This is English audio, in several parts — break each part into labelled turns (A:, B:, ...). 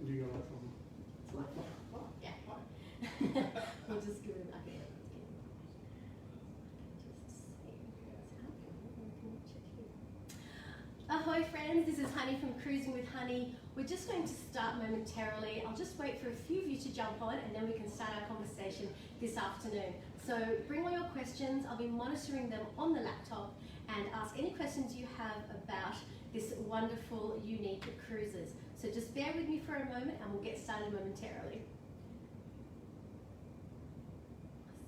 A: Did you go right from?
B: Yeah. We'll just give it. Okay. Ahoy friends, this is Honey from Cruising with Honey. We're just going to start momentarily. I'll just wait for a few of you to jump on and then we can start our conversation this afternoon. So bring all your questions. I'll be monitoring them on the laptop and ask any questions you have about this wonderful, unique cruises. So just bear with me for a moment and we'll get started momentarily.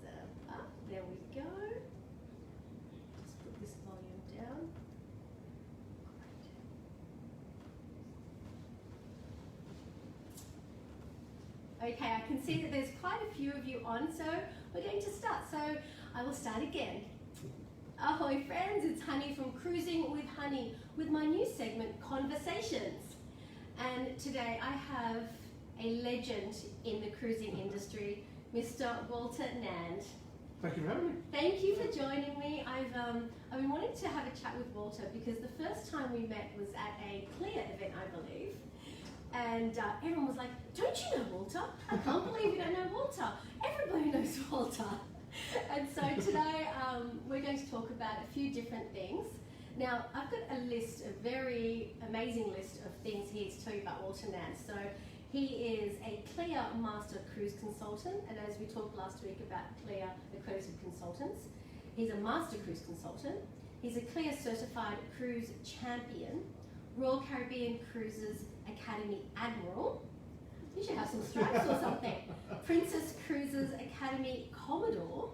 B: So, there we go. Just put this volume down. Okay, I can see that there's quite a few of you on, so we're going to start. So I will start again. Ahoy friends, it's Honey from Cruising with Honey with my new segment, Conversations. And today I have a legend in the cruising industry, Mr. Walter Nand.
A: Thank you for having me.
B: Thank you for joining me. I've been wanting to have a chat with Walter because the first time we met was at a Clear event, I believe. And everyone was like, don't you know Walter? I can't believe you don't know Walter. Everybody knows Walter. And so today we're going to talk about a few different things. Now, I've got a list, a very amazing list of things here to tell you about Walter Nand. So he is a Clear Master Cruise Consultant, and as we talked last week about Clear Accredited Consultants, he's a Master Cruise Consultant. He's a Clear Certified Cruise Champion, Royal Caribbean Cruises Academy Admiral. You should have some stripes or something. Princess Cruises Academy Commodore,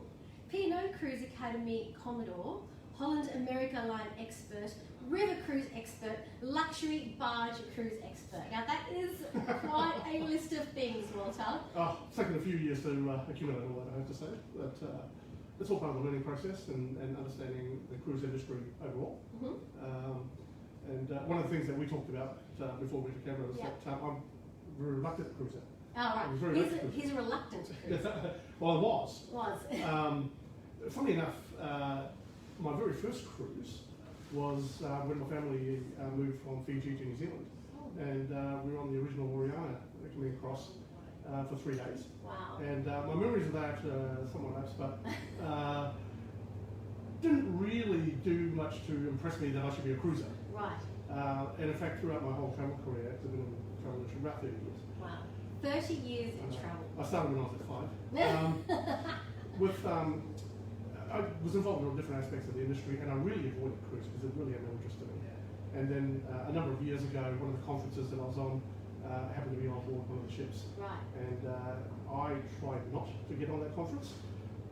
B: P&O Cruise Academy Commodore, Holland America Line Expert, River Cruise Expert, Luxury Barge Cruise Expert. Now that is quite a list of things, Walter.
A: It's taken a few years to accumulate all that, I have to say. But it's all part of the learning process and understanding the cruise industry overall.
B: Mm-hmm.
A: One of the things that we talked about before we took camera was that I'm a reluctant cruiser.
B: Oh, right. He's a reluctant cruiser.
A: Well, I was.
B: Was.
A: Funnily enough, my very first cruise was when my family moved from Fiji to New Zealand.
B: Oh.
A: And we were on the original Oriana coming across for 3 days.
B: Wow.
A: And my memories of that are somewhat lapsed, but didn't really do much to impress me that I should be a cruiser.
B: Right.
A: And in fact, throughout my whole travel career, I've been in the travel industry about 30 years.
B: Wow. 30 years in travel.
A: I started when I was at 5. I was involved in all different aspects of the industry, and I really avoided cruise because it really had no interest in me. And then a number of years ago, one of the conferences that I was on happened to be on board one of the ships.
B: Right.
A: And I tried not to get on that conference,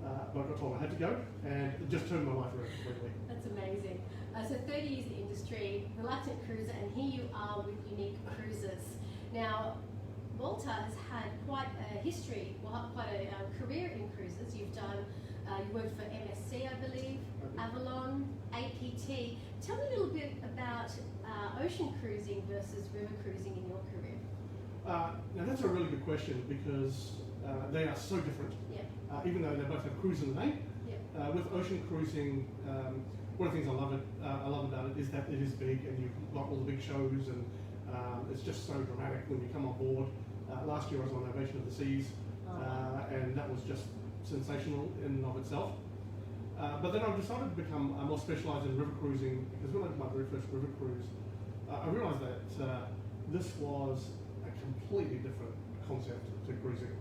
A: but I got told I had to go, and it just turned my life around completely.
B: That's amazing. So 30 years in the industry, reluctant cruiser, and here you are with Unique Cruises. Now, Walter has had quite a history, quite a career in cruises. You've done, you worked for MSC, I believe, Avalon, APT. Tell me a little bit about ocean cruising versus river cruising in your career.
A: Now that's a really good question because they are so different.
B: Yeah.
A: Even though they both have cruise in the name.
B: Yeah.
A: With ocean cruising, one of the things I love about it is that it is big and you've got all the big shows and it's just so dramatic when you come on board. Last year I was on Ovation of the Seas and that was just sensational in and of itself. But then I decided to become more specialised in river cruising because when I did my very first river cruise, I realised that this was a completely different concept to cruising.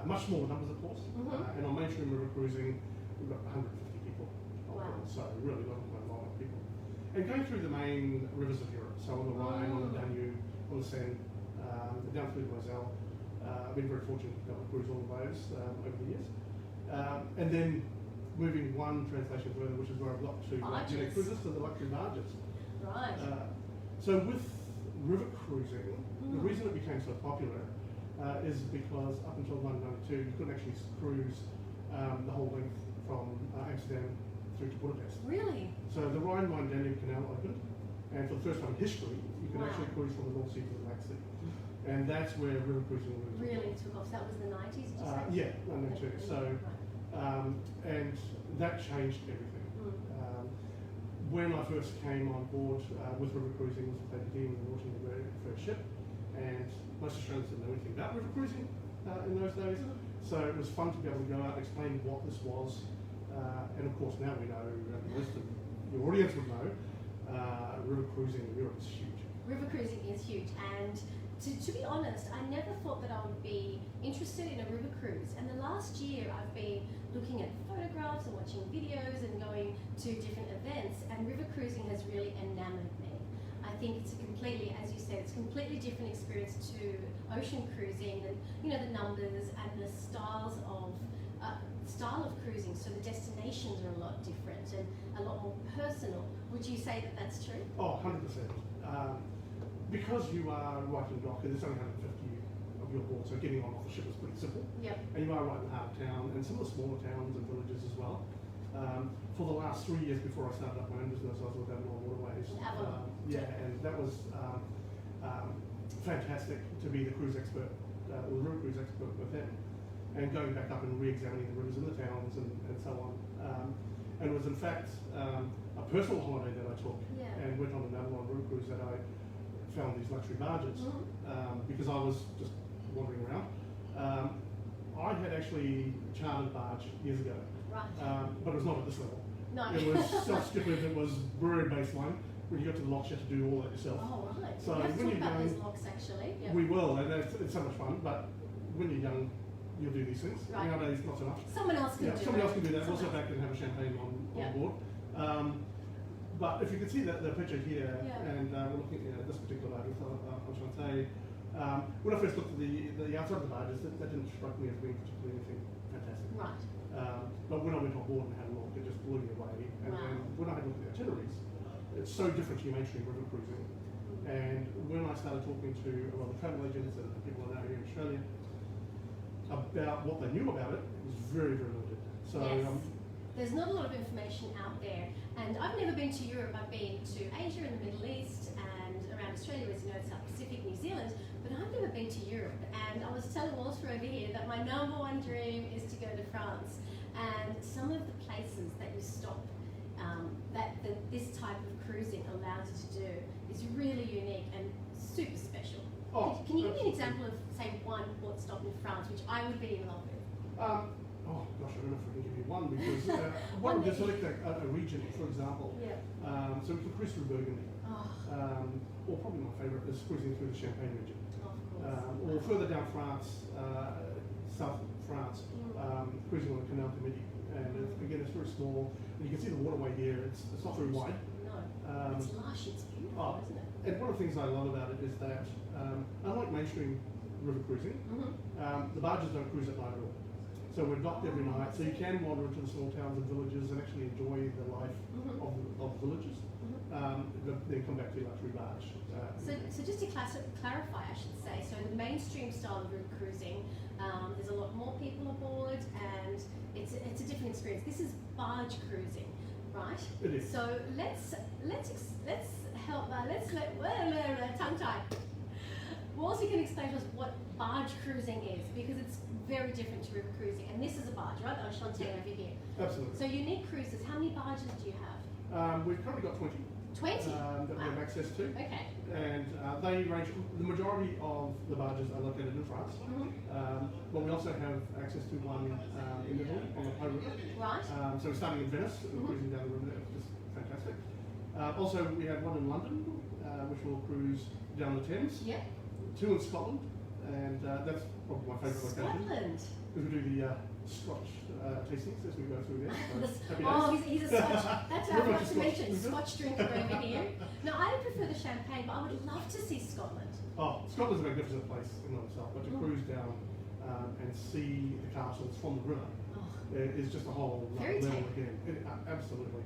A: Much smaller numbers, of course, and on mainstream river cruising, we've got 150 people.
B: Wow.
A: So really not quite a lot of people. And going through the main rivers of Europe, so on the Rhine, on the Danube, on the Seine, down through the Moselle. I've been very fortunate to be able to cruise all of those over the years. And then moving one translation further, which is where I've got to Unique Cruises, to the luxury barges.
B: Right.
A: So with river cruising, the reason it became so popular is because up until 1992, you couldn't actually cruise the whole length from Amsterdam through to Budapest.
B: Really?
A: So the Rhine-Danube Canal opened, and for the first time in history, you could actually cruise from the North Sea to the Black Sea. And that's where river cruising
B: really took off. So that was the 90s, did you say?
A: Yeah, 92. So, and that changed everything. When I first came on board with river cruising was with APT and we were launching the very first ship. and most Australians didn't know anything about river cruising in those days. So it was fun to be able to go out and explain what this was. And of course now we know, most of your audience would know, river cruising in Europe is huge.
B: River cruising is huge, and to be honest, I never thought that I would be interested in a river cruise. And the last year I've been looking at photographs and watching videos and going to different events, and river cruising has really enamored me. I think it's a completely, as you said, it's a completely different experience to ocean cruising. And the numbers and the style of cruising. So the destinations are a lot different and a lot more personal. Would you say that that's true?
A: Oh, 100%. Because you are right in dock, and there's only 150 of your board, so getting on off the ship is pretty simple.
B: Yep.
A: And you are right in the heart of town, and some of the smaller towns and villages as well. For the last 3 years before I started up my own business, I was with Avalon Waterways. And that was fantastic to be the cruise expert, or the river cruise expert with them, and going back up and re-examining the rivers in the towns and so on. And it was in fact a personal holiday that I took, and went on an Avalon river cruise that I found these luxury barges, because I was just wandering around. I had actually chartered a barge years ago, but it was not at this level.
B: No.
A: It was self-skippered, it was brewery baseline. When you got to the locks, you had to do all that yourself.
B: Oh, right.
A: So
B: Let's
A: when
B: talk
A: you're
B: about
A: young,
B: those locks actually. Yep.
A: we will, and it's so much fun, but when you're young, you'll do these things.
B: Right.
A: Nowadays, not so much.
B: Someone else can do it.
A: Somebody else can do that. We'll sit back and have a champagne on board. But if you can see the picture here, and we're looking at this particular barge, I'm trying to say, when I first looked at the outside of the barges, that didn't strike me as being particularly anything fantastic.
B: Right.
A: But when I went on board and had a look, it just blew me away. And when I had a look at the itineraries, it's so different to your mainstream river cruising. And when I started talking to a lot of travel agents and people that are here in Australia about what they knew about it, it was very, very limited. So
B: there's not a lot of information out there. And I've never been to Europe. I've been to Asia and the Middle East and around Australia, as you know, South Pacific, New Zealand, but I've never been to Europe. And I was telling Walter over here that my number one dream is to go to France. And some of the places that you stop, that this type of cruising allows you to do is really unique and super special. Can you give me an example of, say, one port stop in France, which I would be in love with?
A: Oh gosh, I don't know if I can give you one, because one would select a region, for example. So we can cruise through Burgundy. Or probably my favourite is cruising through the Champagne region. Or further down France, south France, cruising on the Canal du Midi. And again, it's very small. And you can see the waterway here, it's not very wide.
B: No, it's lush, it's beautiful, isn't it?
A: And one of the things I love about it is that, unlike mainstream river cruising, the barges don't cruise at night at all. So we're docked every night, so you can wander into the small towns and villages and actually enjoy the life of villages. Then come back to your luxury barge.
B: So just to clarify, I should say, so the mainstream style of river cruising, there's a lot more people aboard, and it's a different experience. This is barge cruising, right?
A: It is.
B: So let's let tongue tie. Walter can explain to us what barge cruising is, because it's very different to river cruising. And this is a barge, right? Oh, Chantel over here.
A: Absolutely.
B: So unique cruises. How many barges do you have?
A: We've currently got 20.
B: 20?
A: That we have access to.
B: Okay.
A: And they range, the majority of the barges are located in France. But we also have access to one in Italy on the Po River.
B: Right.
A: So we're starting in Venice, cruising down the river there, which is fantastic. Also, we have one in London, which will cruise down the Thames.
B: Yeah.
A: 2 in Scotland, and that's probably my favourite location.
B: Scotland.
A: Because we do the Scotch tastings as we go through there.
B: So he's a Scotch. That's what I forgot to mention.
A: Scotch.
B: Scotch drinker over here. No, I prefer the champagne, but I would love to see Scotland.
A: Oh, Scotland's a magnificent place in and of itself, but to cruise down and see the castles from the river is just a whole level again. Absolutely.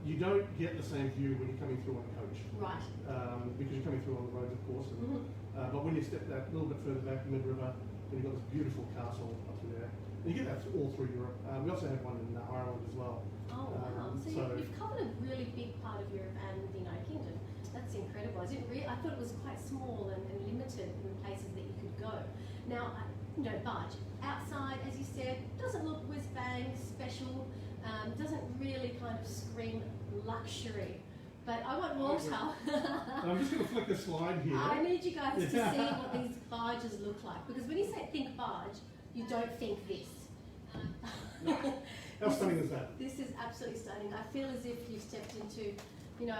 A: You don't get the same view when you're coming through on a coach.
B: Right.
A: Because you're coming through on the roads, of course. And, but when you step that little bit further back, mid-river, then you've got this beautiful castle up through there. And you get that all through Europe. We also have one in Ireland as well.
B: Oh, wow. So you've covered a really big part of Europe and the United Kingdom. That's incredible. I thought it was quite small and limited in the places that you could go. Now, barge. Outside, as you said, doesn't look whiz-bang, special, doesn't really kind of scream luxury. But I want water.
A: I'm just going to flick a slide here.
B: I need you guys to see what these barges look like, because when you say think barge, you don't think this.
A: No. How stunning is that?
B: This is absolutely stunning. I feel as if you've stepped into, you know,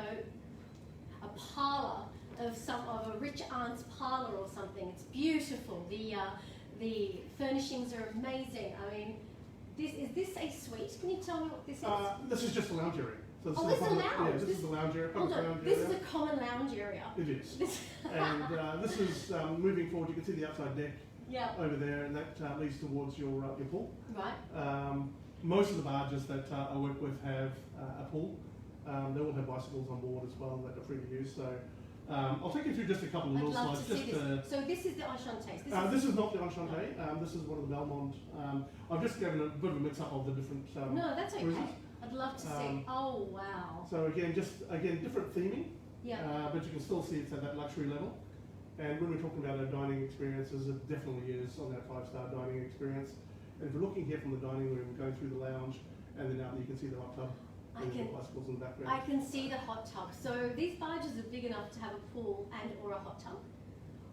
B: a parlour of a rich aunt's parlour or something. It's beautiful. The furnishings are amazing. I mean, is this a suite? Can you tell me what this is?
A: This is just a lounge area. So
B: This is a lounge.
A: Yeah, this is the lounge area.
B: Hold on.
A: Lounge
B: This
A: area.
B: is a common lounge area.
A: It is. And this is moving forward. You can see the outside deck over there, and that leads towards your pool.
B: Right.
A: Most of the barges that I work with have a pool. They all have bicycles on board as well that are free to use. So I'll take you through just a couple of
B: I'd
A: little
B: love
A: slides.
B: to see this. So this is the Enchanté.
A: This is not the Enchanté. This is one of the Belmont. I've just given a bit of a mix-up of the different.
B: No, that's okay.
A: cruises.
B: I'd love to see. Oh wow.
A: So again, different theming.
B: Yeah.
A: But you can still see it's at that luxury level. And when we're talking about our dining experiences, it definitely is on that 5-star dining experience. And if you're looking here from the dining room, going through the lounge, and then out, you can see the hot tub. And the bicycles in the background.
B: I can see the hot tub. So these barges are big enough to have a pool and or a hot tub.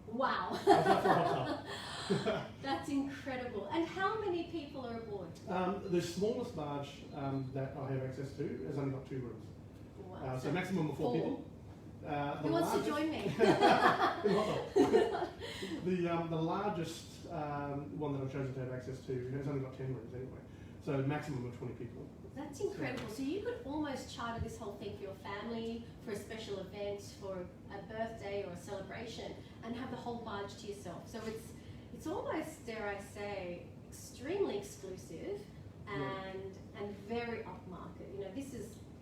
B: Wow.
A: How's that for a hot tub?
B: That's incredible. And how many people are aboard?
A: The smallest barge that I have access to has only got 2 rooms.
B: Wow.
A: So maximum of 4 people.
B: Who wants to join me?
A: The largest one that I've chosen to have access to has only got 10 rooms anyway. So maximum of 20 people.
B: That's incredible. So you could almost charter this whole thing for your family, for a special event, for a birthday or a celebration, and have the whole barge to yourself. So it's almost, dare I say, extremely exclusive and very upmarket. You know,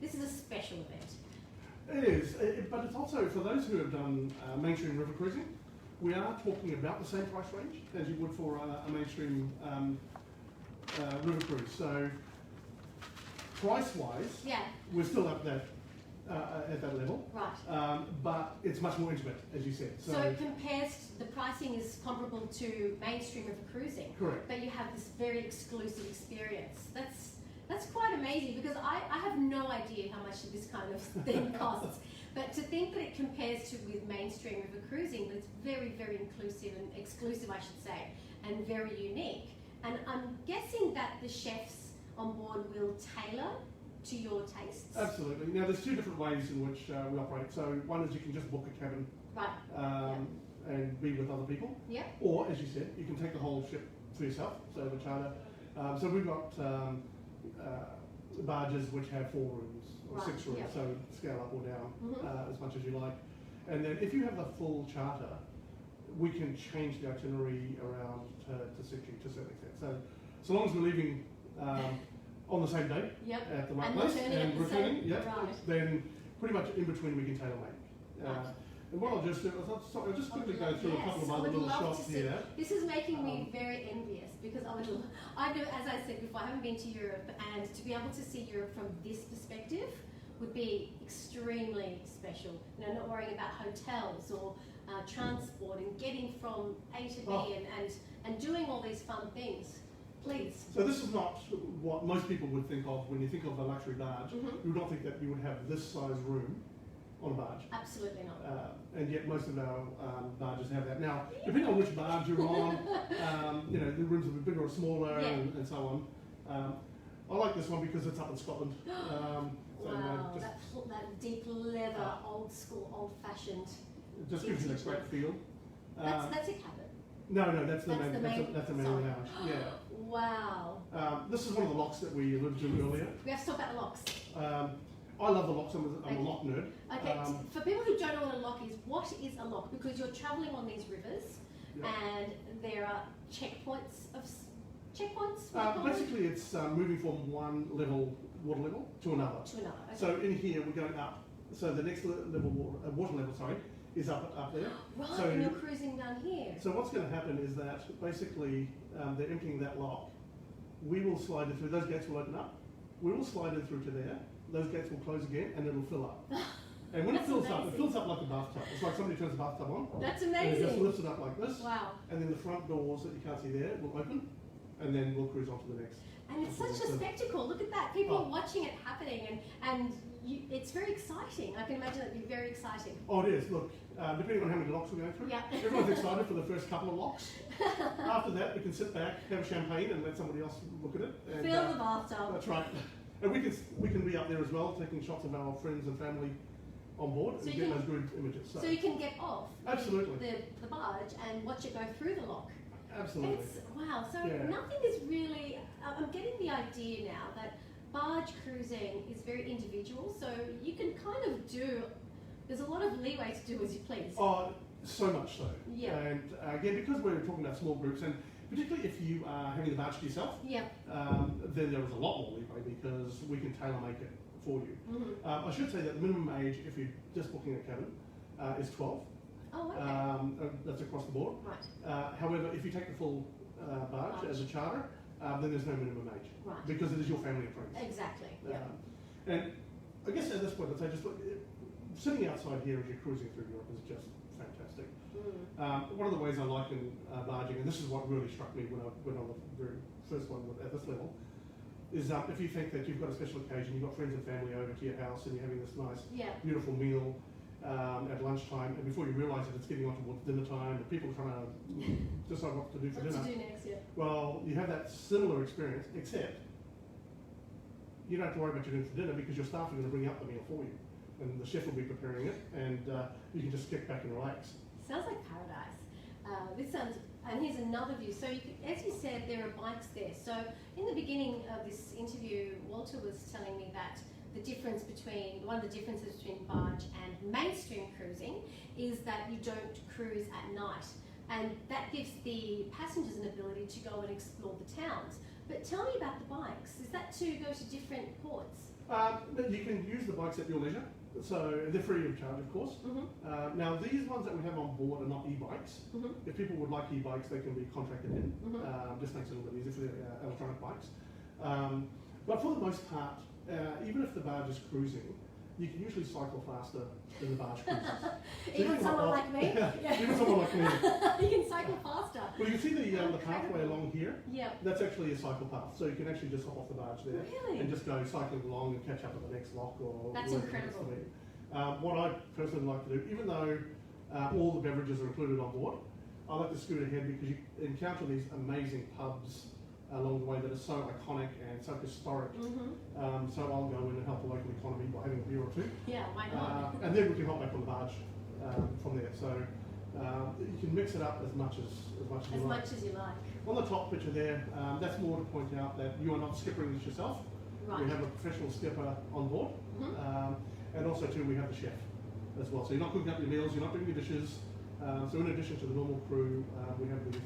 B: this is a special event.
A: It is, but it's also for those who have done mainstream river cruising. We are talking about the same price range as you would for a mainstream river cruise. So price-wise, we're still at that level.
B: Right.
A: But it's much more intimate, as you said.
B: So it compares. The pricing is comparable to mainstream river cruising.
A: Correct.
B: But you have this very exclusive experience. That's quite amazing, because I have no idea how much this kind of thing costs. But to think that it compares with mainstream river cruising, but it's very, very inclusive and exclusive, I should say, and very unique. And I'm guessing that the chefs on board will tailor to your tastes.
A: Absolutely. Now, there's 2 different ways in which we operate. So one is you can just book a cabin and be with other people.
B: Yeah.
A: Or, as you said, you can take the whole ship for yourself, so the charter. So we've got barges which have 4 rooms or 6 rooms, so scale up or down as much as you like. And then if you have the full charter, we can change the itinerary around to suit you to a certain extent. So long as we're leaving on the same day at the right place and returning, then pretty much in between we can tailor make. And what I'll just do is I'll just quickly go through a couple of other little shots here.
B: This is making me very envious, because I do, as I said before, I haven't been to Europe, and to be able to see Europe from this perspective would be extremely special. You know, not worrying about hotels or transport and getting from A to B and doing all these fun things. Please.
A: So this is not what most people would think of when you think of a luxury barge. You would not think that you would have this size room on a barge.
B: Absolutely not.
A: And yet most of our barges have that. Now, depending on which barge you're on, you know, the rooms will be bigger or smaller and so on. I like this one because it's up in Scotland.
B: Wow, that deep leather, old school, old fashioned.
A: It just gives you that great feel.
B: That's a cabin.
A: No, that's the main lounge. Yeah.
B: Wow.
A: This is one of the locks that we alluded to earlier.
B: We have to talk about the locks.
A: I love the locks. I'm a lock nerd.
B: Okay, for people who don't know what a lock is, what is a lock? Because you're travelling on these rivers, and there are checkpoints.
A: Basically, it's moving from one water level to another.
B: Okay.
A: So in here, we're going up. So the next level water level, is up there.
B: Right,
A: so,
B: and you're cruising down here.
A: So what's going to happen is that basically they're emptying that lock. We will slide it through. Those gates will open up. We will slide it through to there. Those gates will close again, and it'll fill up. And when it fills up like a bathtub. It's like somebody turns the bathtub on.
B: That's
A: And
B: amazing.
A: it just lifts it up like this.
B: Wow.
A: And then the front doors that you can't see there will open, and then we'll cruise on to the next.
B: And it's such a spectacle. Look at that. People are watching it happening, and it's very exciting. I can imagine it'd be very exciting.
A: Oh, it is. Look, depending on how many locks we're going through,
B: Yeah.
A: everyone's excited for the first couple of locks. After that, we can sit back, have champagne, and let somebody else look at it. And,
B: Fill the bathtub.
A: That's right. And we can be up there as well, taking shots of our friends and family on board
B: So
A: and
B: you
A: get
B: can-
A: those good images.
B: So you can get off
A: Absolutely.
B: the barge and watch it go through the lock.
A: Absolutely.
B: It's wow. So
A: Yeah.
B: nothing is really. I'm getting the idea now that barge cruising is very individual. So you can kind of do. There's a lot of leeway to do as you please.
A: Oh, so much so.
B: Yeah.
A: And again, because we're talking about small groups, and particularly if you are having the barge to yourself,
B: Yeah.
A: then there is a lot more leeway because we can tailor make it for you.
B: Mm-hmm.
A: I should say that the minimum age, if you're just booking a cabin, is 12.
B: Oh, okay.
A: That's across the board.
B: Right.
A: However, if you take the full barge as a charter, then there's no minimum age.
B: Right.
A: Because it is your family and friends.
B: Exactly. Yeah.
A: And I guess at this point, I'd say just look, sitting outside here as you're cruising through Europe is just fantastic. One of the ways I like in barging, and this is what really struck me when I went on the very first one at this level, is if you think that you've got a special occasion, you've got friends and family over to your house and you're having this nice,
B: Yeah.
A: beautiful meal at lunchtime, and before you realise it, it's getting on towards dinner time, and people are trying to decide what to do for
B: What
A: dinner.
B: to do next? Yeah.
A: Well, you have that similar experience, except you don't have to worry about your dinner because your staff are going to bring out the meal for you, and the chef will be preparing it, and you can just kick back and relax.
B: Sounds like paradise. This sounds, and here's another view. So, as you said, there are bikes there. So, in the beginning of this interview, Walter was telling me that one of the differences between barge and mainstream cruising is that you don't cruise at night, and that gives the passengers an ability to go and explore the towns. But tell me about the bikes. Is that to go to different ports?
A: You can use the bikes at your leisure, so they're free of charge, of course.
B: Mm-hmm.
A: Now, these ones that we have on board are not e-bikes.
B: Mm-hmm.
A: If people would like e-bikes, they can be contracted in.
B: Mm-hmm.
A: Just makes it a little bit easier for the electronic bikes. But for the most part, even if the barge is cruising, you can usually cycle faster than the barge cruises.
B: Even someone like me? Yeah.
A: Even someone like me.
B: You can cycle faster.
A: Well, you can see the pathway along here.
B: Yeah.
A: That's actually a cycle path, so you can actually just hop off the barge there
B: Really?
A: and just go cycling along and catch up at the next lock or.
B: That's
A: wherever it is
B: incredible.
A: to be. What I personally like to do, even though all the beverages are included on board, I like to scoot ahead because you encounter these amazing pubs along the way that are so iconic and so historic.
B: Mm-hmm.
A: So I'll go in and help the local economy by having a beer or two.
B: Yeah, why not?
A: And then we can hop back on the barge from there. So you can mix it up as much as you like.
B: As much as you like.
A: On the top picture there, that's more to point out that you are not skippering this yourself.
B: Right.
A: We have a professional skipper on board.
B: Mm-hmm.
A: And also too, we have the chef as well. So you're not cooking up your meals, you're not doing your dishes. So in addition to the normal crew, we have these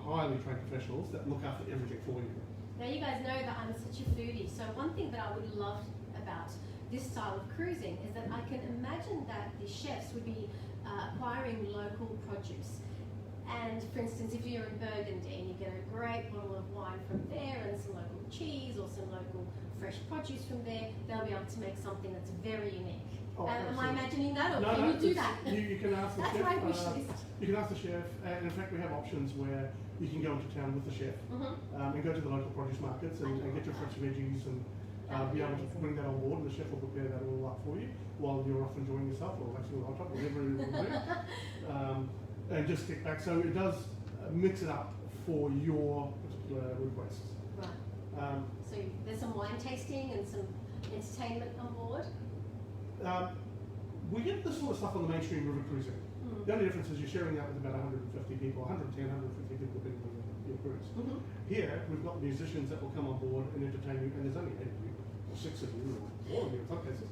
A: highly trained professionals that look after everything for you.
B: Now you guys know that I'm such a foodie, so one thing that I would love about this style of cruising is that I can imagine that the chefs would be acquiring local produce. And for instance, if you're in Burgundy and you get a great bottle of wine from there and some local cheese or some local fresh produce from there, they'll be able to make something that's very unique.
A: Oh,
B: am I imagining that, or
A: No,
B: can you do
A: it's-
B: that?
A: You can ask the
B: That's
A: chef.
B: my wish list.
A: You can ask the chef, and in fact we have options where you can go into town with the chef and go to the local produce markets and get your fresh veggies and be able to bring that on board, and the chef will prepare that all up for you while you're off enjoying yourself or relaxing on the hot tub, whatever you want to do. And just get back. So it does mix it up for your particular requests.
B: Right. So there's some wine tasting and some entertainment on board.
A: We get this sort of stuff on the mainstream river cruising. The only difference is you're sharing that with about 150 people, 110, 150 people depending on your cruise. Here, we've got musicians that will come on board and entertain you, and there's only 8 of you, or 6 of you, or 4 of you in some cases.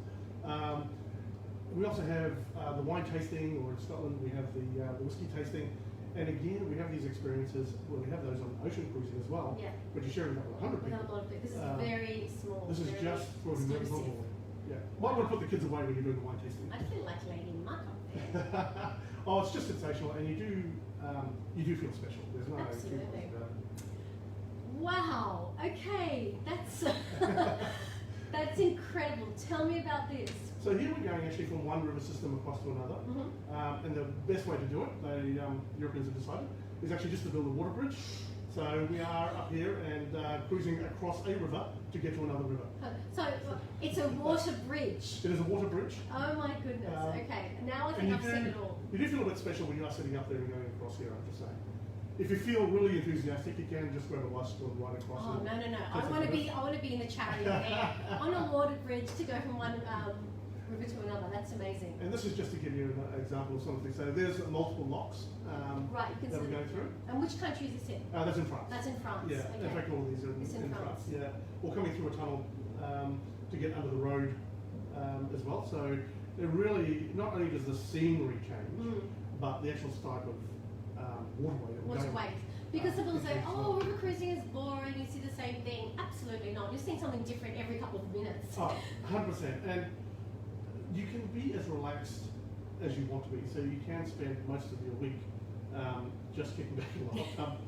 A: We also have the wine tasting, or in Scotland we have the whiskey tasting. And again, we have these experiences where we have those on ocean cruising as well,
B: Yeah.
A: but you're sharing that with 100
B: With a
A: people.
B: lot of people. This is very small.
A: This is
B: very
A: just for whoever's on
B: exclusive.
A: board. Yeah. Might want to put the kids away when you're doing the wine tasting.
B: I feel like Lady Muck up there.
A: Oh, it's just sensational, and you do feel special. There's no two
B: Absolutely.
A: ways about it.
B: Wow. Okay, that's that's incredible. Tell me about this.
A: So here we're going actually from one river system across to another, and the best way to do it, Europeans have decided, is actually just to build a water bridge. So we are up here and cruising across a river to get to another river.
B: So it's a water bridge.
A: It is a water bridge.
B: Oh my goodness. Okay, now I think I've seen it all.
A: You do feel a bit special when you are sitting up there and going across here, I'm just saying. If you feel really enthusiastic, you can just grab a bicycle and ride across.
B: Oh no! I want to be in the chariot there on a water bridge to go from one river to another. That's amazing.
A: And this is just to give you an example of something. So there's multiple locks
B: right, you can
A: that
B: see.
A: we're going through.
B: And which country is this in?
A: That's in France.
B: That's in France.
A: Yeah,
B: Okay.
A: in fact all of these are in France. Yeah, we're coming through a tunnel to get under the road as well. So it really, not only does the scenery change, but the actual type of waterway. that we're going on.
B: Waterway. Because some people say, oh, river cruising is boring, you see the same thing. Absolutely not. You're seeing something different every couple of minutes.
A: Oh, 100%. And you can be as relaxed as you want to be. So you can spend most of your week just kicking back in the hot tub.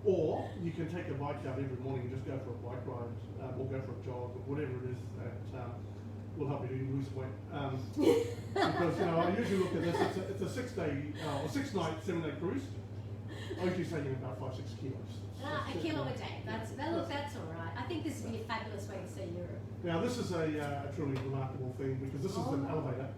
A: Or you can take a bike out every morning and just go for a bike ride or go for a jog or whatever it is that will help you lose weight. Because, I usually look at this, it's a 6 day, or 6 night, 7 day cruise. I usually say about 5-6 kilos.
B: A kilo a day. That's all right. I think this would be a fabulous way to see Europe.
A: Now this is a truly remarkable thing because this is an elevator.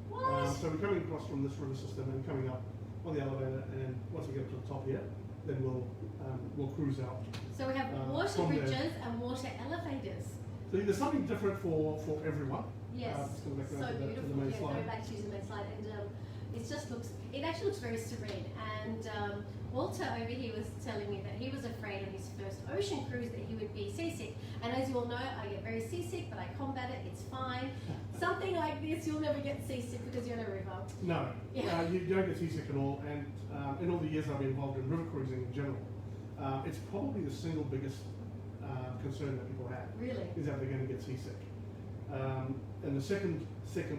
B: What?
A: So we're coming across from this river system and coming up on the elevator, and once we get up to the top here, then we'll cruise out.
B: So we have water bridges and water elevators.
A: So there's something different for everyone.
B: Yes,
A: just going back
B: so
A: to the
B: beautiful.
A: main
B: Yeah,
A: slide.
B: going back to the main slide, and it actually looks very serene. And Walter over here was telling me that he was afraid on his first ocean cruise that he would be seasick. And as you all know, I get very seasick, but I combat it. It's fine. Something like this, you'll never get seasick because you're in a river.
A: No,
B: Yeah.
A: you don't get seasick at all. And in all the years I've been involved in river cruising in general, it's probably the single biggest concern that people have.
B: Really?
A: Is that they're going to get seasick. And the second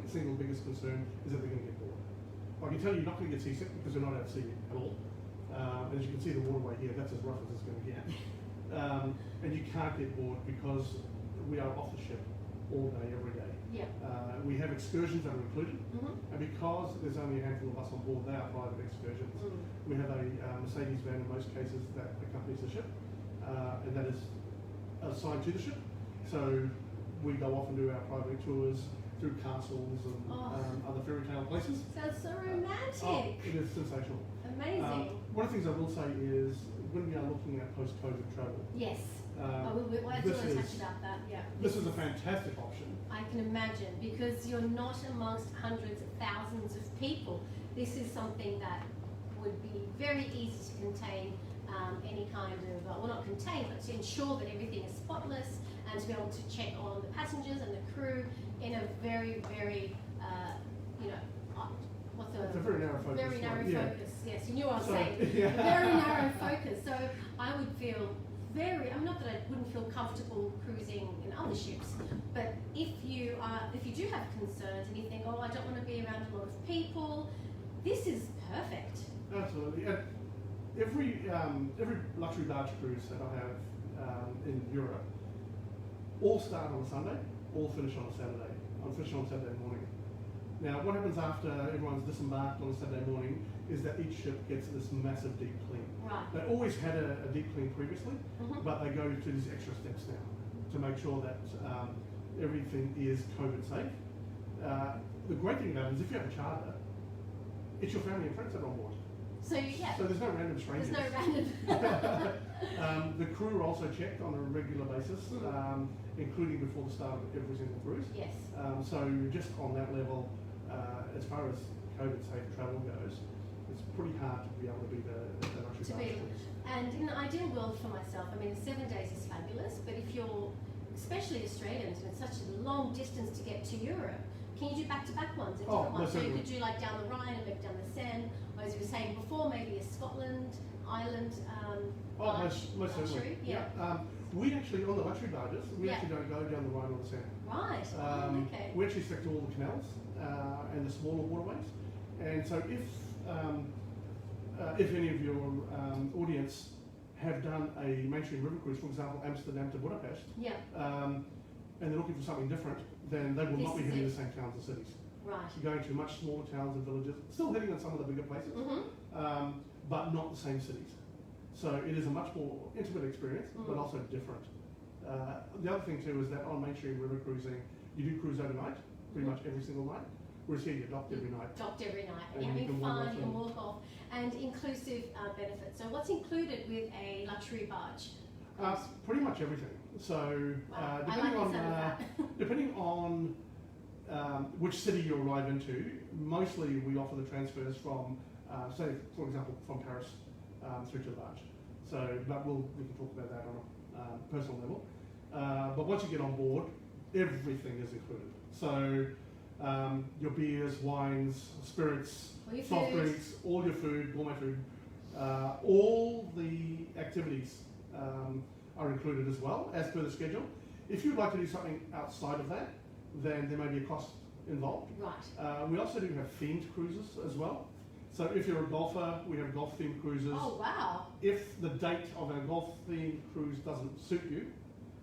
A: single biggest concern is that they're going to get bored. I can tell you you're not going to get seasick because we're not out at sea at all. As you can see the waterway here, that's as rough as it's going to get. And you can't get bored because we are off the ship all day, every day.
B: Yeah.
A: We have excursions that are included,
B: Mm-hmm.
A: and because there's only a handful of us on board, they are private excursions. We have a Mercedes van in most cases that accompanies the ship, and that is assigned to the ship. So we go off and do our private tours through castles and other fairy tale places.
B: Sounds so romantic.
A: Oh, it is sensational.
B: Amazing.
A: One of the things I will say is when we are looking at post-COVID travel,
B: Yes. We'll have to touch about that. Yeah.
A: this is a fantastic option.
B: I can imagine, because you're not amongst hundreds of thousands of people. This is something that would be very easy to contain any kind of, well, not contain, but to ensure that everything is spotless and to be able to check on the passengers and the crew in a very, very, what's the
A: It's a very narrow focus.
B: very narrow
A: yeah.
B: focus. Yes, you knew what I'm
A: So,
B: saying.
A: yeah.
B: A very narrow focus. So I would feel I'm not that I wouldn't feel comfortable cruising in other ships, but if you do have concerns and you think, oh, I don't want to be around a lot of people, this is perfect.
A: Absolutely. And every luxury barge cruise that I have in Europe all start on a Sunday, all finish on a Saturday. I'll finish on Saturday morning. Now, what happens after everyone's disembarked on a Saturday morning is that each ship gets this massive deep clean.
B: Right.
A: They always had a deep clean previously,
B: Mhm.
A: but they go to these extra steps now to make sure that everything is COVID safe. The great thing about it is if you have a charter, it's your family and friends that are on board.
B: So yeah,
A: So there's no random strangers.
B: there's no random.
A: The crew are also checked on a regular basis, including before the start of every single cruise.
B: Yes.
A: So just on that level, as far as COVID safe travel goes, it's pretty hard to be able to be the luxury
B: To
A: barge
B: be,
A: cruise.
B: and in an ideal world for myself, I mean, 7 days is fabulous, but if you're, especially Australians, and it's such a long distance to get to Europe, can you do back-to-back ones, different ones?
A: most
B: So you
A: certainly.
B: could do like down the Rhine and maybe down the Seine, or as you were saying before, maybe a Scotland, Ireland,
A: Most
B: luxury,
A: certainly.
B: yeah.
A: We actually, on the luxury barges, we
B: Yeah.
A: actually don't go down the Rhine or the Seine.
B: Right, okay.
A: We actually stick to all the canals and the smaller waterways. And so if any of your audience have done a mainstream river cruise, for example, Amsterdam to Budapest,
B: Yeah,
A: and they're looking for something different, then they will
B: This
A: not be
B: is
A: hitting
B: it.
A: the same towns and cities.
B: right.
A: You're going to much smaller towns and villages, still hitting on some of the bigger places,
B: Mm-hmm.
A: but not the same cities. So it is a much more intimate experience, but also different. The other thing too is that on mainstream river cruising, you do cruise overnight, pretty much every single night. Whereas here you're docked every night.
B: Docked every night,
A: And
B: and
A: you
B: having
A: can
B: fun,
A: walk
B: you can walk off, and inclusive benefits. So what's included with a luxury barge?
A: Pretty much everything. So
B: Wow.
A: depending
B: I like
A: on
B: the sound of that.
A: depending on which city you arrive into, mostly we offer the transfers from, say, for example, from Paris through to the barge. So, but we can talk about that on a personal level. But once you get on board, everything is included. So your beers, wines, spirits, soft drinks, all your food, gourmet food, all the activities are included as well, as per the schedule. If you'd like to do something outside of that, then there may be a cost involved.
B: Right.
A: We also do have themed cruises as well. So if you're a golfer, we have golf themed cruises.
B: Oh wow.
A: If the date of our golf themed cruise doesn't suit you,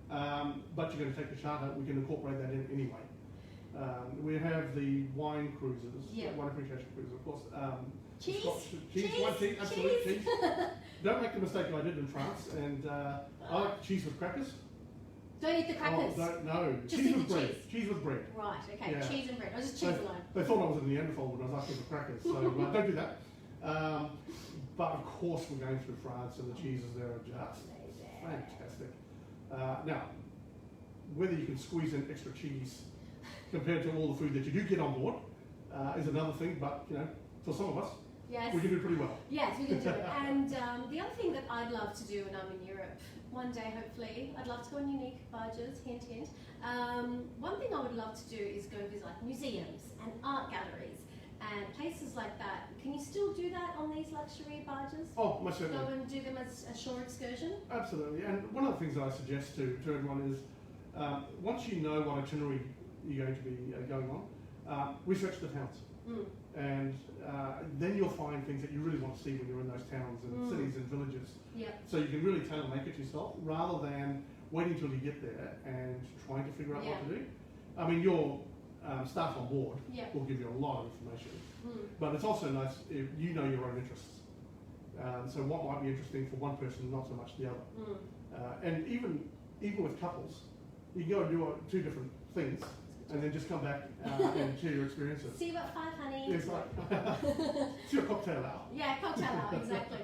A: but you're going to take the charter, we can incorporate that in anyway. We have the wine cruises, wine appreciation cruises, of course.
B: Cheese?
A: Cheese, wine, cheese, absolutely, cheese. Don't make the mistake I did in France, and I like cheese with crackers.
B: Don't eat the crackers.
A: Oh, no,
B: Just
A: cheese
B: eat
A: with
B: the
A: bread.
B: cheese.
A: Cheese with bread.
B: Right, okay,
A: Yeah.
B: cheese and bread. Or just cheese alone.
A: They thought I was a Neanderthal when I was asking for crackers, so don't do that. But of course, we're going through France, and the cheeses there are just fantastic. Now, whether you can squeeze in extra cheese compared to all the food that you do get on board is another thing, but you know, for some of us,
B: Yes.
A: we can do pretty well.
B: Yes, we can do it. And the other thing that I'd love to do when I'm in Europe, one day hopefully, I'd love to go on unique barges, hint hint. One thing I would love to do is go visit like museums and art galleries and places like that. Can you still do that on these luxury barges?
A: Oh, most certainly.
B: Go and do them as a shore excursion?
A: Absolutely. And one of the things that I suggest to everyone is, once you know what itinerary you're going to be going on, research the towns. And then you'll find things that you really want to see when you're in those towns and cities and villages.
B: Yeah.
A: So you can really tailor make it yourself rather than waiting till you get there and trying to figure out what to do. I mean, your staff on board will give you a lot of information, but it's also nice if you know your own interests. So what might be interesting for one person, not so much the other. And even with couples, you can go and do two different things and then just come back and share your experiences.
B: See you at 5, honey.
A: Yes, right. It's your cocktail hour.
B: Yeah, cocktail hour, exactly.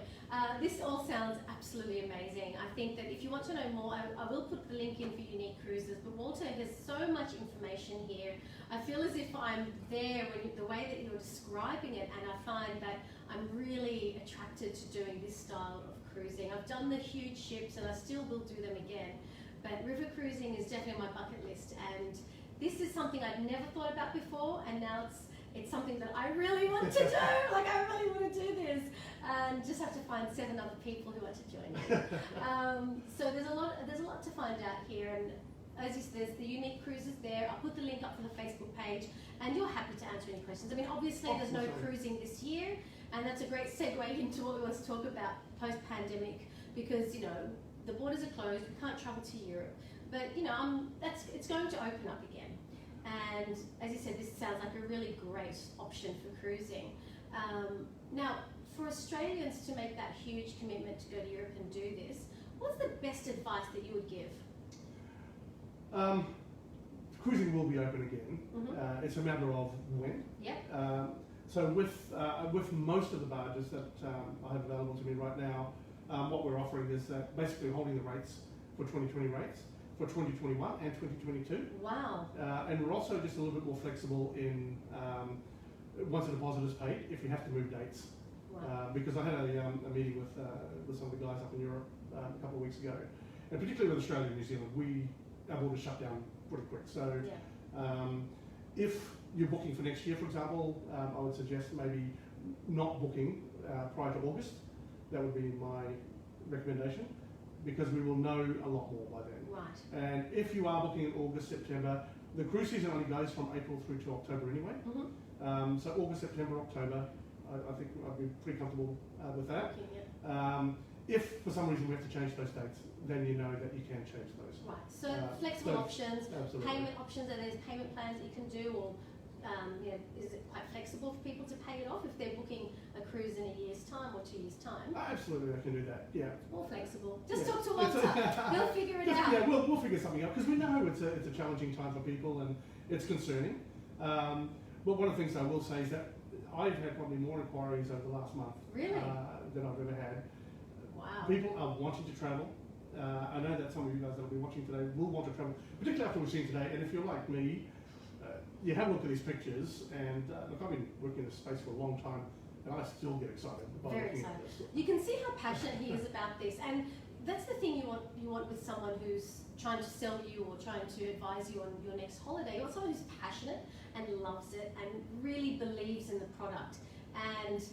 B: This all sounds absolutely amazing. I think that if you want to know more, I will put the link in for Unique Cruises, but Walter has so much information here. I feel as if I'm there when the way that you're describing it, and I find that I'm really attracted to doing this style of cruising. I've done the huge ships and I still will do them again, but river cruising is definitely on my bucket list, and this is something I'd never thought about before, and now it's something that I really want to do. Like, I really want to do this, and just have to find 7 other people who want to join me. So there's a lot to find out here, and as you said, there's the Unique Cruises there. I'll put the link up for the Facebook page, and you're happy to answer any questions. I mean, obviously there's no cruising this year, and that's a great segue into what we want to talk about post-pandemic, because you know the borders are closed, we can't travel to Europe. But you know, it's going to open up again, and as you said, this sounds like a really great option for cruising. Now, for Australians to make that huge commitment to go to Europe and do this, what's the best advice that you would give?
A: Cruising will be open again. It's a matter of when.
B: Yep.
A: So with most of the barges that I have available to me right now, what we're offering is basically holding the rates for 2020 rates for 2021 and 2022.
B: Wow.
A: And we're also just a little bit more flexible in once a deposit is paid, if you have to move dates.
B: Wow.
A: Because I had a meeting with some of the guys up in Europe a couple of weeks ago, and particularly with Australia and New Zealand, our borders shut down pretty quick. So if you're booking for next year, for example, I would suggest maybe not booking prior to August. That would be my recommendation, because we will know a lot more by then.
B: Right.
A: And if you are booking in August, September, the cruise season only goes from April through to October anyway. So August, September, October, I think I'd be pretty comfortable with that. If for some reason we have to change those dates, then you know that you can change those.
B: Right. So flexible options,
A: absolutely.
B: payment options. Are there payment plans that you can do, or you know, is it quite flexible for people to pay it off if they're booking a cruise in a year's time or 1 or 2 years' time.
A: Absolutely, I can do that. Yeah.
B: More flexible. Just
A: Yeah.
B: talk to Walter. He'll figure it out.
A: Yeah, we'll figure something out because we know it's a challenging time for people and it's concerning. But one of the things I will say is that I've had probably more inquiries over the last month
B: Really?
A: than I've ever had.
B: Wow.
A: People are wanting to travel. I know that some of you guys that will be watching today will want to travel, particularly after we've seen today. And if you're like me, you have a look at these pictures, and look, I've been working in this space for a long time, and I still get excited about
B: Very
A: looking
B: excited.
A: at this.
B: You can see how passionate he is about this, and that's the thing you want with someone who's trying to sell you or trying to advise you on your next holiday. You want someone who's passionate and loves it and really believes in the product. And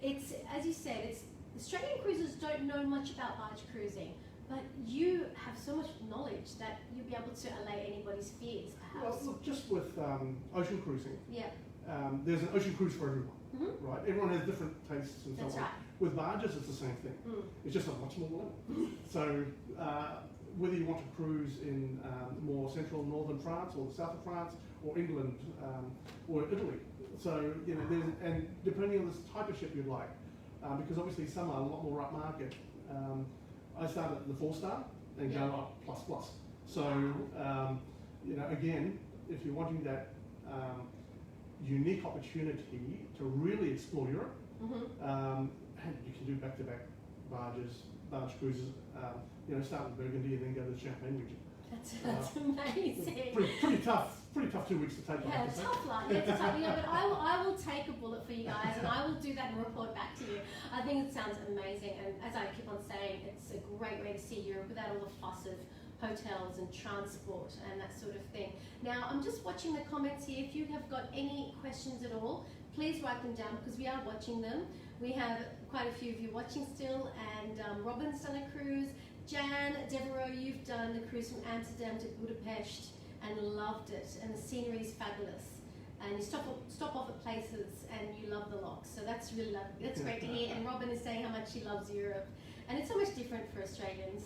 B: it's, as you said, it's Australian cruisers don't know much about barge cruising, but you have so much knowledge that you'll be able to allay anybody's fears, perhaps.
A: Well, look, just with ocean cruising,
B: Yeah.
A: there's an ocean cruise for everyone,
B: Mm-hmm.
A: right? Everyone has different tastes and
B: That's
A: so on.
B: right.
A: With barges, it's the same thing.
B: Mm.
A: It's just a much more level. So whether you want to cruise in more central northern France or the south of France or England or Italy, so you know, and depending on the type of ship you'd like, because obviously some are a lot more upmarket. I started at the 4-star and
B: Yeah.
A: go up plus plus. So you know, again, if you're wanting that unique opportunity to really explore Europe,
B: Mm-hmm.
A: and you can do back-to-back barge cruises. You know, start with Burgundy and then go to the Champagne region.
B: That's amazing.
A: Pretty tough 2 weeks to take. I
B: Yeah,
A: have to say.
B: tough luck. Yeah, it's tough. You know, but I will take a bullet for you guys, and I will do that and report back to you. I think it sounds amazing, and as I keep on saying, it's a great way to see Europe without all the fuss of hotels and transport and that sort of thing. Now, I'm just watching the comments here. If you have got any questions at all, please write them down because we are watching them. We have quite a few of you watching still, and Robin's done a cruise. Jan, Devereaux, you've done the cruise from Amsterdam to Budapest and loved it, and the scenery is fabulous. And you stop off at places and you love the locks, so that's really lovely. That's great to hear. And Robin is saying how much she loves Europe, and it's so much different for Australians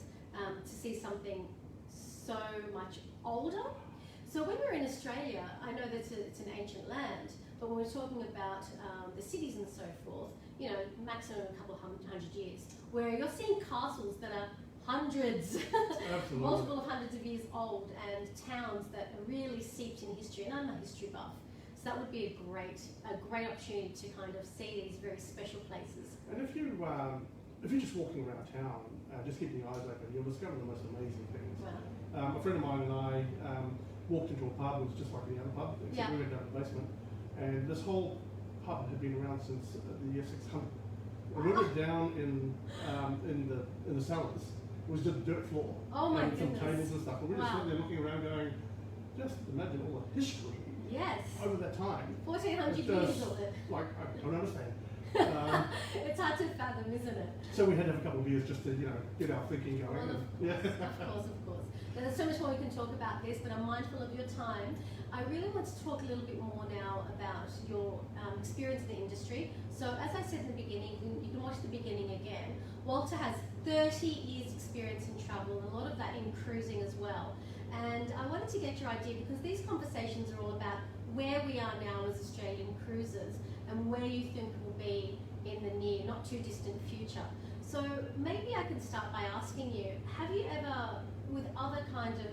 B: to see something so much older. So when we're in Australia, I know that it's an ancient land, but when we're talking about the cities and so forth, you know, maximum a couple of hundred years, where you're seeing castles that are hundreds, multiple of hundreds of years old, and towns that are really steeped in history. And I'm a history buff, so that would be a great opportunity to kind of see these very special places.
A: And if you're just walking around town, just keeping your eyes open, you'll discover the most amazing things.
B: Wow.
A: A friend of mine and I walked into a pub. It was just like any other pub, except
B: Yeah.
A: we went down the basement, and this whole pub had been around since the year 600. And we were down in the cellars. It was just dirt floor.
B: Oh my
A: and some
B: goodness.
A: tables and stuff. And we were just
B: Wow.
A: sitting there looking around going, just imagine all the history
B: Yes.
A: over that time.
B: 1400
A: It's
B: years
A: just
B: of it.
A: Like, I don't understand.
B: It's hard to fathom, isn't it?
A: So we had to have a couple of beers just to, you know, get our thinking going.
B: Well,
A: and, yeah.
B: Of course. There's so much more we can talk about this, but I'm mindful of your time. I really want to talk a little bit more now about your experience in the industry. So as I said in the beginning, you can watch the beginning again. Walter has 30 years experience in travel, and a lot of that in cruising as well. And I wanted to get your idea, because these conversations are all about where we are now as Australian cruisers and where you think we'll be in the near, not too distant future. So maybe I can start by asking you, have you ever, with other kind of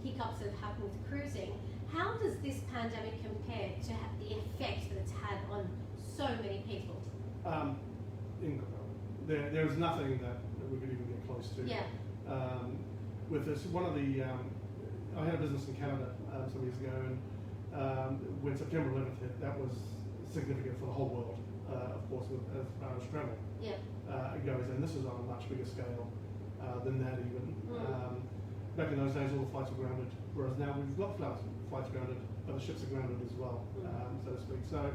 B: hiccups that have happened with cruising, how does this pandemic compare to the effect that it's had on so many people?
A: Incredible. There's nothing that we could even get close to.
B: Yeah.
A: With this, I had a business in Canada some years ago, and when September 11th hit, that was significant for the whole world, of course, as far as travel it goes. And this is on a much bigger scale than that even. Back in those days, all the flights were grounded, whereas now we've got flights grounded, but the ships are grounded as well, so to speak. So,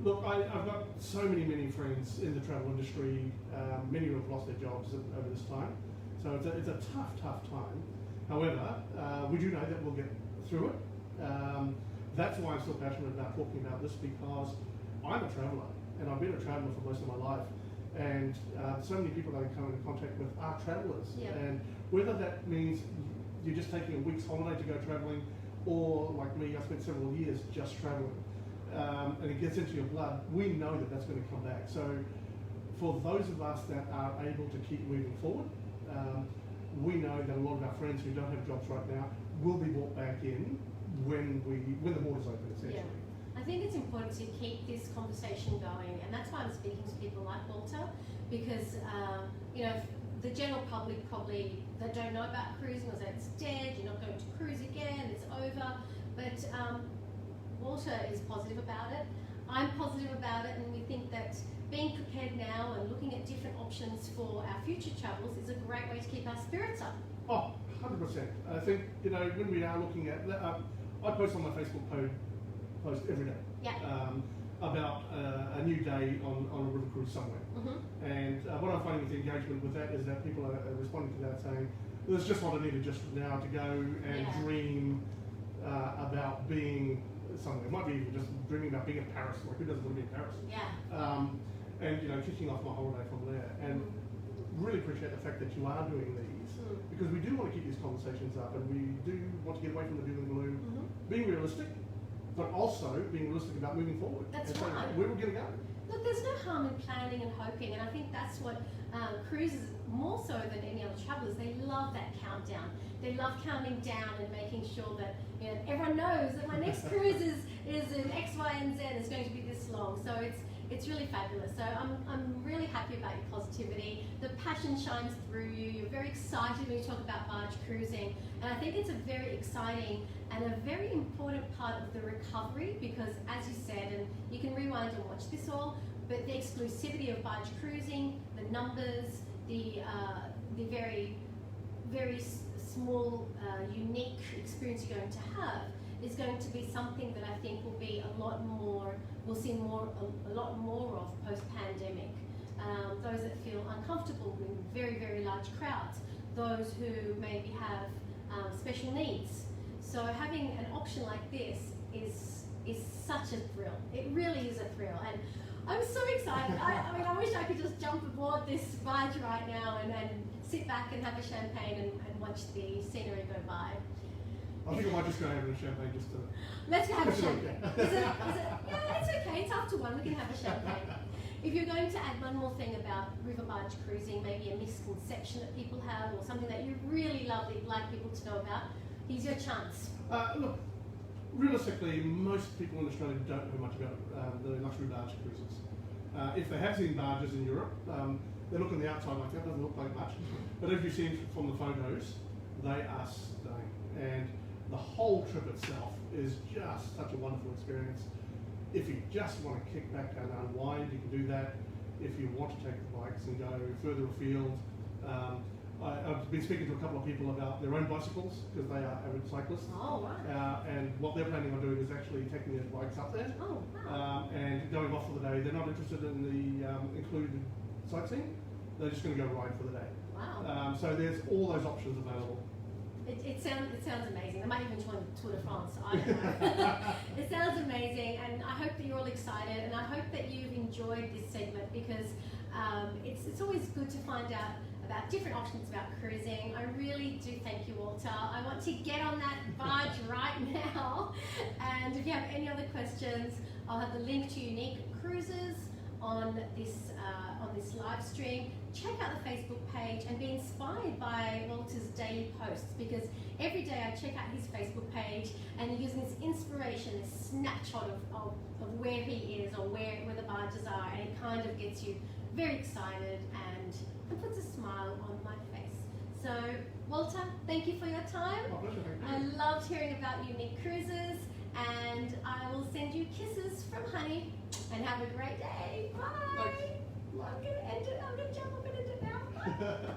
A: look, I've got so many friends in the travel industry. Many who have lost their jobs over this time. So it's a tough time. However, we do know that we'll get through it. That's why I'm still passionate about talking about this, because I'm a traveller, and I've been a traveller for most of my life. And so many people that I come into contact with are travellers.
B: Yeah.
A: And whether that means you're just taking a week's holiday to go travelling, or like me, I spent several years just travelling, and it gets into your blood, we know that that's going to come back. So for those of us that are able to keep moving forward, we know that a lot of our friends who don't have jobs right now will be brought back in when the borders open, essentially.
B: Yeah. I think it's important to keep this conversation going, and that's why I'm speaking to people like Walter, because you know, the general public probably that don't know about cruising or say it's dead, you're not going to cruise again, it's over. But Walter is positive about it. I'm positive about it, and we think that being prepared now and looking at different options for our future travels is a great way to keep our spirits up.
A: Oh, 100%. I think, you know, when we are looking at, I post on my Facebook post every day.
B: Yeah.
A: About a new day on a river cruise somewhere.
B: Mm-hmm.
A: And what I'm finding with the engagement with that is that people are responding to that saying, well, it's just what I needed just now to go and dream about being somewhere. It might be even just dreaming about being in Paris. Like, who doesn't want to be in Paris?
B: Yeah.
A: And, you know, kicking off my holiday from there. And really appreciate the fact that you are doing these, because we do want to keep these conversations up, and we do want to get away from the doom and gloom, being realistic, but also being realistic about moving forward.
B: That's
A: and
B: right.
A: Saying, where we're going to go.
B: Look, there's no harm in planning and hoping, and I think that's what cruises, more so than any other travellers, they love that countdown. They love counting down and making sure that, you know, everyone knows that my next cruise is in X, Y, and Z. It's going to be this long. So it's really fabulous. So I'm really happy about your positivity. The passion shines through you. You're very excited when you talk about barge cruising, and I think it's a very exciting and a very important part of the recovery, because, as you said, and you can rewind and watch this all, but the exclusivity of barge cruising, the numbers, the very, very small, unique experience you're going to have is going to be something that I think will be a lot more, we'll see a lot more of post-pandemic. Those that feel uncomfortable in very, very large crowds, those who maybe have special needs. So having an option like this is such a thrill. It really is a thrill, and I'm so excited. I mean, I wish I could just jump aboard this barge right now and sit back and have a champagne and watch the scenery go by.
A: I think I might just go over a champagne just to...
B: Let's go have a champagne. Yeah, it's okay. It's after 1. We can have a champagne. If you're going to add one more thing about river barge cruising, maybe a misconception that people have or something that you really love that you'd like people to know about, here's your chance.
A: Look, realistically, most people in Australia don't know much about the luxury barge cruises. If they have seen barges in Europe, they look on the outside like that, doesn't look like much. But if you've seen from the photos, they are stunning. And the whole trip itself is just such a wonderful experience. If you just want to kick back and unwind, you can do that. If you want to take the bikes and go further afield, I've been speaking to a couple of people about their own bicycles, because they are avid cyclists.
B: Oh, wow.
A: And what they're planning on doing is actually taking their bikes up there.
B: Oh, wow.
A: And going off for the day. They're not interested in the included sightseeing. They're just going to go ride for the day.
B: Wow.
A: So there's all those options available.
B: It sounds amazing. They might even join Tour de France. I don't know. It sounds amazing, and I hope that you're all excited, and I hope that you've enjoyed this segment, because it's always good to find out about different options about cruising. I really do thank you, Walter. I want to get on that barge right now, and if you have any other questions, I'll have the link to Unique Cruises on this live stream. Check out the Facebook page and be inspired by Walter's daily posts, because every day I check out his Facebook page and he gives me this inspiration, this snapshot of where he is or where the barges are, and it kind of gets you very excited and puts a smile on my face. So, Walter, thank you for your time.
A: My pleasure, thank you.
B: I loved hearing about Unique Cruises, and I will send you kisses from Honey, and have a great day. Bye.
A: Thanks.
B: I'm going to end it. I'm going to jump up and end it now. Bye.